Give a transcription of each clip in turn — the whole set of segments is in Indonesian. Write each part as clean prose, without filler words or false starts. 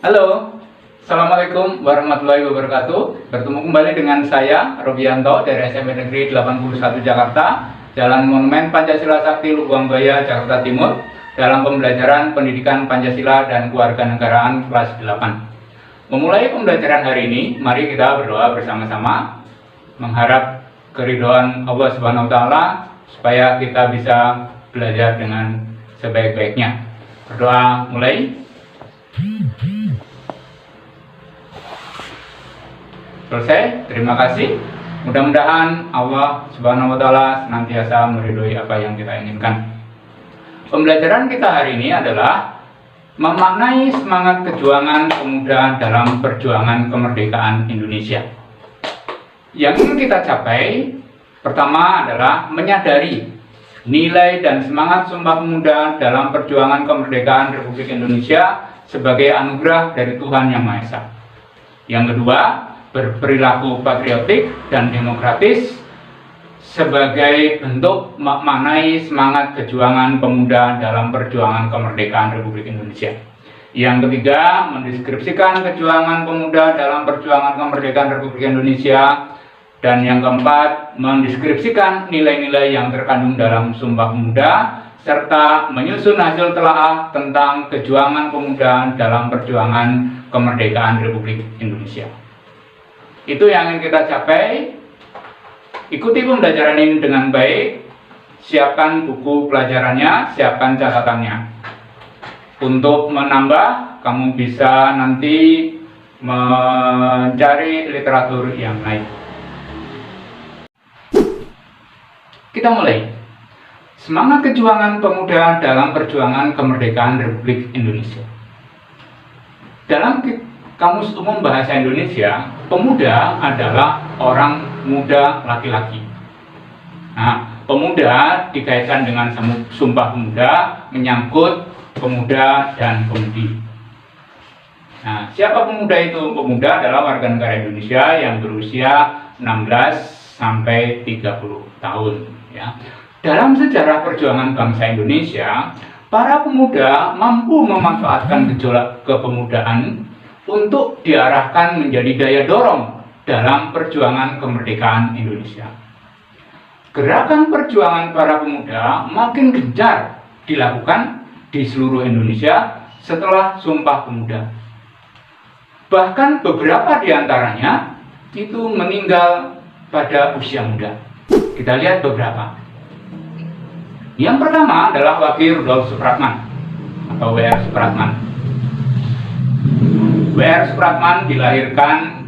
Halo, Assalamualaikum warahmatullahi wabarakatuh. Bertemu kembali dengan saya, Robianto, dari SMP Negeri 81 Jakarta, Jalan Monumen Pancasila Sakti, Lubangbuaya, Jakarta Timur, dalam pembelajaran Pendidikan Pancasila dan Kewarganegaraan kelas 8. Memulai pembelajaran hari ini, mari kita berdoa bersama-sama, mengharap keridhaan Allah Subhanahu wa Ta'ala, supaya kita bisa belajar dengan sebaik-baiknya. Berdoa mulai. Selesai, terima kasih. Mudah-mudahan Allah Subhanahu wa Ta'ala senantiasa meridhoi apa yang kita inginkan. Pembelajaran kita hari ini adalah memaknai semangat kejuangan pemuda dalam perjuangan kemerdekaan Indonesia. Yang ingin kita capai pertama adalah menyadari nilai dan semangat Sumpah Pemuda dalam perjuangan kemerdekaan Republik Indonesia sebagai anugerah dari Tuhan Yang Maha Esa. Yang kedua, berperilaku patriotik dan demokratis sebagai bentuk memaknai semangat kejuangan pemuda dalam perjuangan kemerdekaan Republik Indonesia. Yang ketiga, mendeskripsikan kejuangan pemuda dalam perjuangan kemerdekaan Republik Indonesia. Dan yang keempat, mendeskripsikan nilai-nilai yang terkandung dalam Sumpah Pemuda serta menyusun hasil telaah tentang kejuangan pemuda dalam perjuangan kemerdekaan Republik Indonesia. Itu yang ingin kita capai. Ikuti pembelajaran ini dengan baik. Siapkan buku pelajarannya, siapkan catatannya. Untuk menambah, kamu bisa nanti mencari literatur yang lain. Kita mulai. Semangat kejuangan pemuda dalam perjuangan kemerdekaan Republik Indonesia. Dalam Kamus Umum Bahasa Indonesia, pemuda adalah orang muda laki-laki. Nah, pemuda dikaitkan dengan Sumpah Pemuda, menyangkut pemuda dan pemudi. Nah, siapa pemuda itu? Pemuda adalah warga negara Indonesia yang berusia 16 sampai 30 tahun. Ya. Dalam sejarah perjuangan bangsa Indonesia, para pemuda mampu memanfaatkan gejolak kepemudaan untuk diarahkan menjadi daya dorong dalam perjuangan kemerdekaan Indonesia. Gerakan perjuangan para pemuda makin gencar dilakukan di seluruh Indonesia setelah Sumpah Pemuda. Bahkan beberapa di antaranya itu meninggal pada usia muda. Kita lihat beberapa. Yang pertama adalah Wage Rudolf Supratman atau W.R. Supratman. W.R. Supratman dilahirkan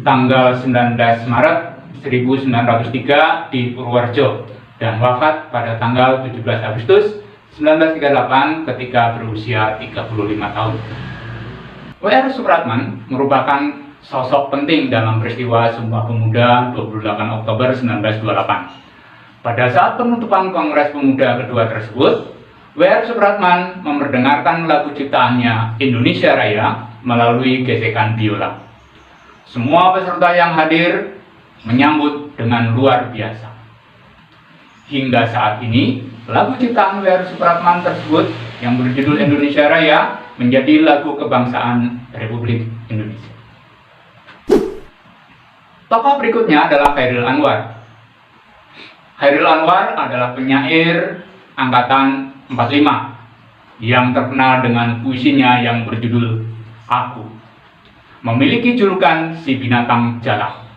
tanggal 19 Maret 1903 di Purworejo dan wafat pada tanggal 17 Agustus 1938 ketika berusia 35 tahun. W.R. Supratman merupakan sosok penting dalam peristiwa Sumpah Pemuda 28 Oktober 1928. Pada saat penutupan Kongres Pemuda kedua tersebut, W.R. Supratman memperdengarkan lagu ciptaannya Indonesia Raya melalui gesekan biola. Semua peserta yang hadir menyambut dengan luar biasa. Hingga saat ini, lagu ciptaan W.R. Supratman tersebut yang berjudul Indonesia Raya menjadi lagu kebangsaan Republik Indonesia. Tokoh berikutnya adalah Chairil Anwar. Chairil Anwar adalah penyair angkatan 45 yang terkenal dengan puisinya yang berjudul Aku. Memiliki julukan si binatang jalang.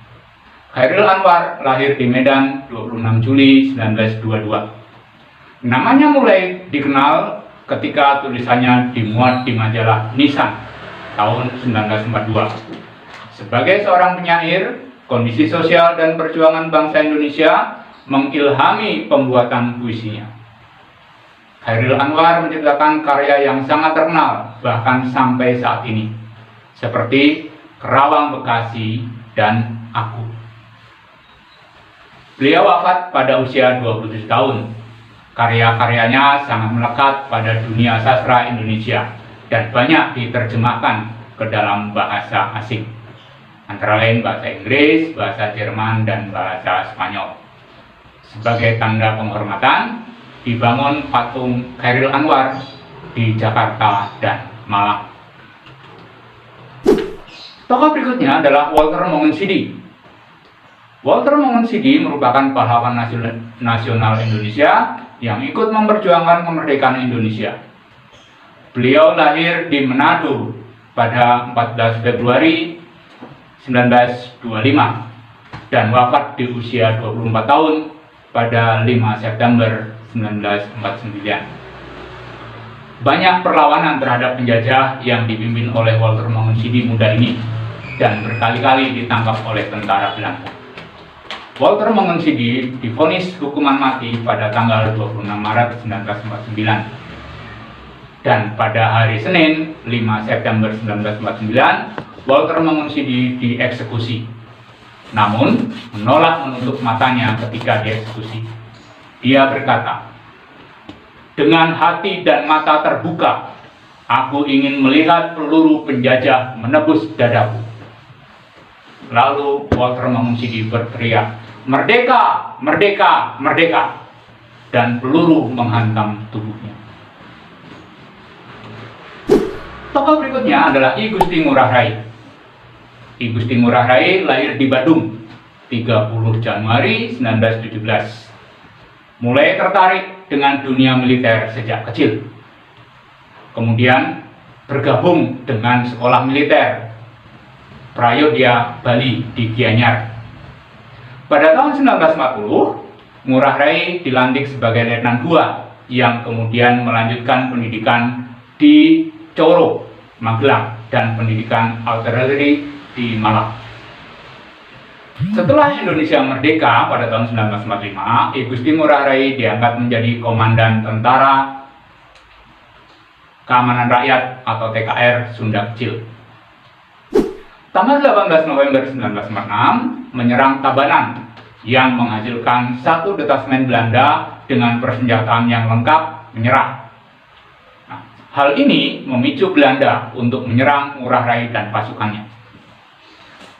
Chairil Anwar lahir di Medan 26 Juli 1922. Namanya mulai dikenal ketika tulisannya dimuat di majalah Nisan tahun 1942. Sebagai seorang penyair, kondisi sosial dan perjuangan bangsa Indonesia mengilhami pembuatan puisinya. Chairil Anwar menciptakan karya yang sangat terkenal bahkan sampai saat ini, seperti Kerawang Bekasi dan Aku. Beliau wafat pada usia 27 tahun. Karya-karyanya sangat melekat pada dunia sastra Indonesia dan banyak diterjemahkan ke dalam bahasa asing, antara lain bahasa Inggris, bahasa Jerman, dan bahasa Spanyol. Sebagai tanda penghormatan, dibangun patung Chairil Anwar di Jakarta dan Malang. Tokoh berikutnya adalah Walter Monginsidi. Walter Monginsidi merupakan pahlawan nasional Indonesia yang ikut memperjuangkan kemerdekaan Indonesia. Beliau lahir di Manado pada 14 Februari 1925 dan wafat di usia 24 tahun pada 5 September 1949. Banyak perlawanan terhadap penjajah yang dipimpin oleh Walter Monginsidi muda ini dan berkali-kali ditangkap oleh tentara Belanda. Walter Monginsidi divonis hukuman mati pada tanggal 26 Maret 1949. Dan pada hari Senin 5 September 1949, Walter Monginsidi dieksekusi. Namun, menolak menutup matanya ketika dieksekusi. Dia berkata, "Dengan hati dan mata terbuka, aku ingin melihat peluru penjajah menebus dadaku." Lalu Walter Monginsidi berteriak, "Merdeka! Merdeka! Merdeka!" Dan peluru menghantam tubuhnya. Tokoh berikutnya adalah I Gusti Ngurah Rai. I Gusti Ngurah Rai lahir di Badung 30 Januari 1917. Mulai tertarik dengan dunia militer sejak kecil. Kemudian bergabung dengan sekolah militer Prayodya Bali di Gianyar. Pada tahun 1940, Ngurah Rai dilantik sebagai Letnan II yang kemudian melanjutkan pendidikan di Coro, Magelang, dan pendidikan artileri di Malang. Setelah Indonesia merdeka pada tahun 1945, I Gusti Ngurah Rai diangkat menjadi Komandan Tentara Keamanan Rakyat atau TKR Sunda Kecil. Tanggal 18 November 1946 menyerang Tabanan yang menghasilkan satu detasmen Belanda dengan persenjataan yang lengkap menyerah. Nah, hal ini memicu Belanda untuk menyerang Ngurah Rai dan pasukannya.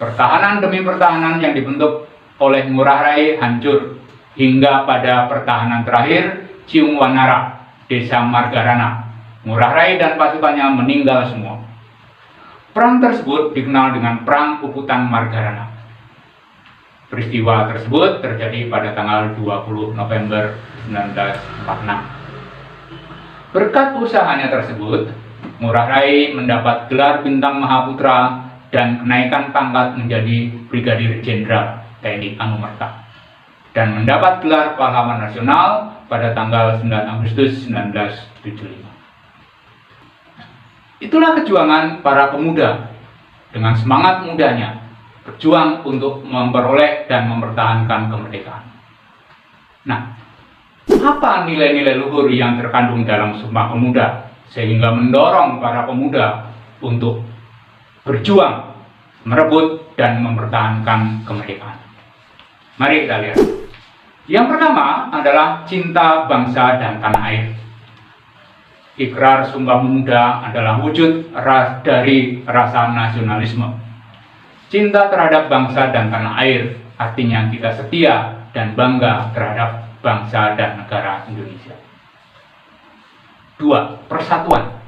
Pertahanan demi pertahanan yang dibentuk oleh Ngurah Rai hancur hingga pada pertahanan terakhir Ciung Wanara, Desa Margarana. Ngurah Rai dan pasukannya meninggal semua. Perang tersebut dikenal dengan Perang Puputan Margarana. Peristiwa tersebut terjadi pada tanggal 20 November 1946. Berkat usahanya tersebut, Ngurah Rai mendapat gelar Bintang Mahaputra dan kenaikan pangkat menjadi Brigadir Jenderal TNI Anumerta dan mendapat gelar Pahlawan Nasional pada tanggal 9 Agustus 1975. Itulah kejuangan para pemuda dengan semangat mudanya berjuang untuk memperoleh dan mempertahankan kemerdekaan. Nah, apa nilai-nilai luhur yang terkandung dalam Sumpah Pemuda sehingga mendorong para pemuda untuk berjuang, merebut, dan mempertahankan kemerdekaan? Mari kita lihat. Yang pertama adalah cinta bangsa dan tanah air. Ikrar Sumpah Pemuda adalah wujud dari rasa nasionalisme. Cinta terhadap bangsa dan tanah air artinya kita setia dan bangga terhadap bangsa dan negara Indonesia. 2. Persatuan.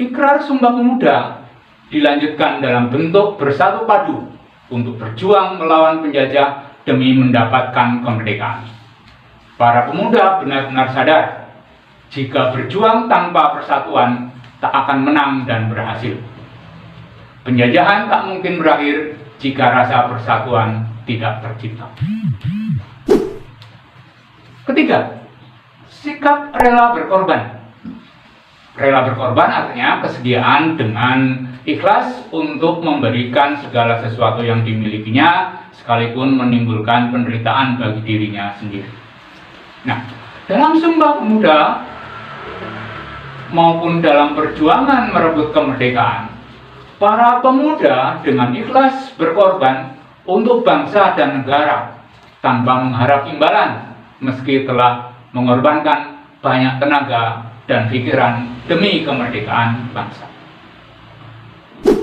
Ikrar Sumpah Pemuda dilanjutkan dalam bentuk bersatu padu untuk berjuang melawan penjajah demi mendapatkan kemerdekaan. Para pemuda benar-benar sadar jika berjuang tanpa persatuan tak akan menang dan berhasil. Penjajahan tak mungkin berakhir jika rasa persatuan tidak tercipta. Ketiga, sikap rela berkorban. Rela berkorban artinya kesediaan dengan ikhlas untuk memberikan segala sesuatu yang dimilikinya, sekalipun menimbulkan penderitaan bagi dirinya sendiri. Nah, dalam Sumpah Pemuda maupun dalam perjuangan merebut kemerdekaan, para pemuda dengan ikhlas berkorban untuk bangsa dan negara tanpa mengharap imbalan, meski telah mengorbankan banyak tenaga dan pikiran demi kemerdekaan bangsa.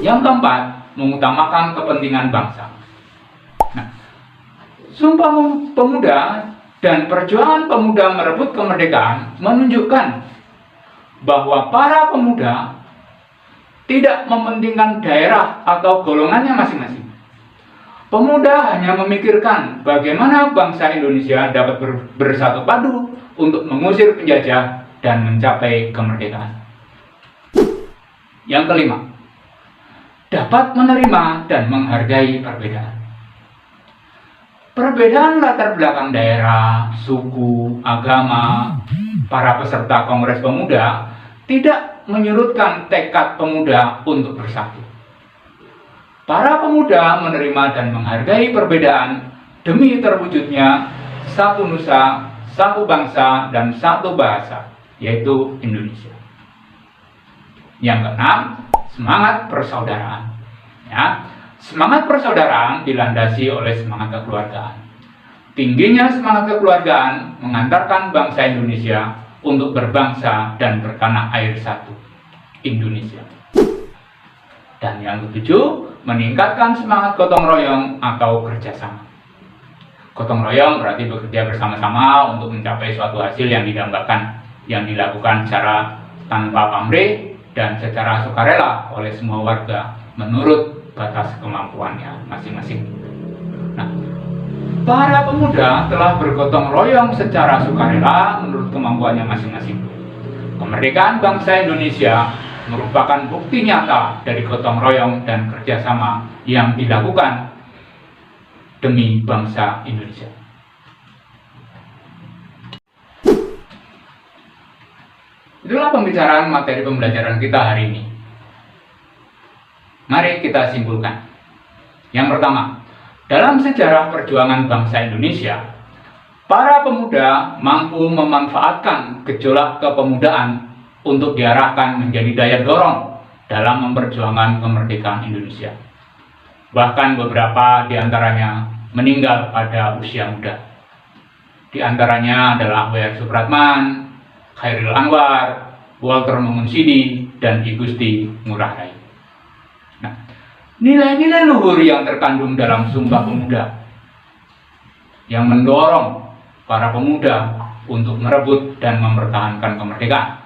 Yang keempat, mengutamakan kepentingan bangsa. Nah, Sumpah Pemuda dan perjuangan pemuda merebut kemerdekaan menunjukkan bahwa para pemuda tidak mementingkan daerah atau golongannya masing-masing. Pemuda hanya memikirkan bagaimana bangsa Indonesia dapat bersatu padu untuk mengusir penjajah dan mencapai kemerdekaan. Yang kelima, dapat menerima dan menghargai perbedaan. Perbedaan latar belakang daerah, suku, agama, para peserta Kongres Pemuda tidak menyurutkan tekad pemuda untuk bersatu. Para pemuda menerima dan menghargai perbedaan demi terwujudnya satu nusa, satu bangsa, dan satu bahasa, yaitu Indonesia. Yang keenam, semangat persaudaraan. Ya, semangat persaudaraan dilandasi oleh semangat kekeluargaan. Tingginya semangat kekeluargaan mengantarkan bangsa Indonesia untuk berbangsa dan bertanah air satu, Indonesia. Dan yang ketujuh, meningkatkan semangat gotong royong atau kerjasama. Gotong royong berarti bekerja bersama-sama untuk mencapai suatu hasil yang didambakan, yang dilakukan secara tanpa pamrih dan secara sukarela oleh semua warga menurut batas kemampuannya masing-masing. Nah, para pemuda telah bergotong royong secara sukarela menurut kemampuannya masing-masing. Kemerdekaan bangsa Indonesia merupakan bukti nyata dari gotong royong dan kerjasama yang dilakukan demi bangsa Indonesia. Itulah pembicaraan materi pembelajaran kita hari ini. Mari kita simpulkan. Yang pertama, dalam sejarah perjuangan bangsa Indonesia, para pemuda mampu memanfaatkan gejolak kepemudaan untuk diarahkan menjadi daya dorong dalam memperjuangkan kemerdekaan Indonesia. Bahkan beberapa di antaranya meninggal pada usia muda. Di antaranya adalah W.R. Supratman, Khairil Anwar, Walter Mengungsidi, dan I Gusti Ngurah Rai. Nah, nilai-nilai luhur yang terkandung dalam Sumpah Pemuda yang mendorong para pemuda untuk merebut dan mempertahankan kemerdekaan.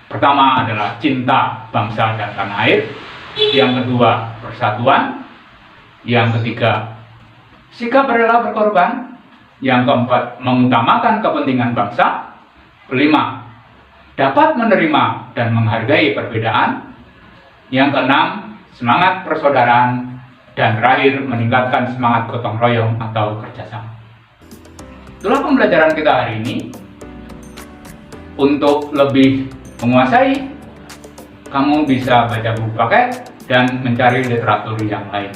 Pertama adalah cinta bangsa dan tanah air. Yang kedua, persatuan. Yang ketiga, sikap rela berkorban. Yang keempat, mengutamakan kepentingan bangsa. Kelima, dapat menerima dan menghargai perbedaan. Yang keenam, semangat persaudaraan. Dan terakhir, meningkatkan semangat gotong royong atau kerjasama. Itulah pembelajaran kita hari ini. Untuk lebih menguasai, kamu bisa baca buku paket dan mencari literatur yang lain.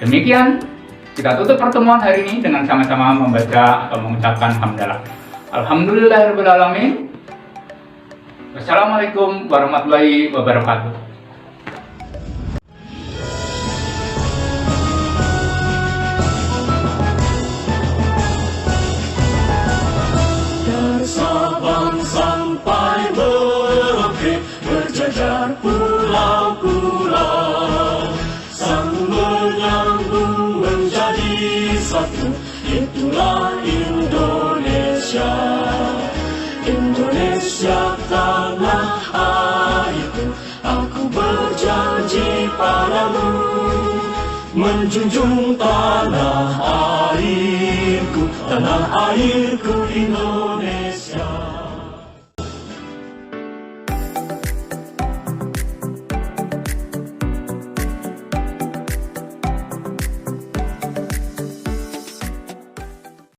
Demikian, kita tutup pertemuan hari ini dengan sama-sama membaca atau mengucapkan hamdalah. Alhamdulillahirrahmanirrahim. Wassalamualaikum warahmatullahi wabarakatuh. Sabang sampai Merauke berjajar pulau-pulau, sang menyambung menjadi satu, itulah Indonesia. Indonesia tanah airku, aku berjanji padamu, menjunjung tanah airku Indonesia.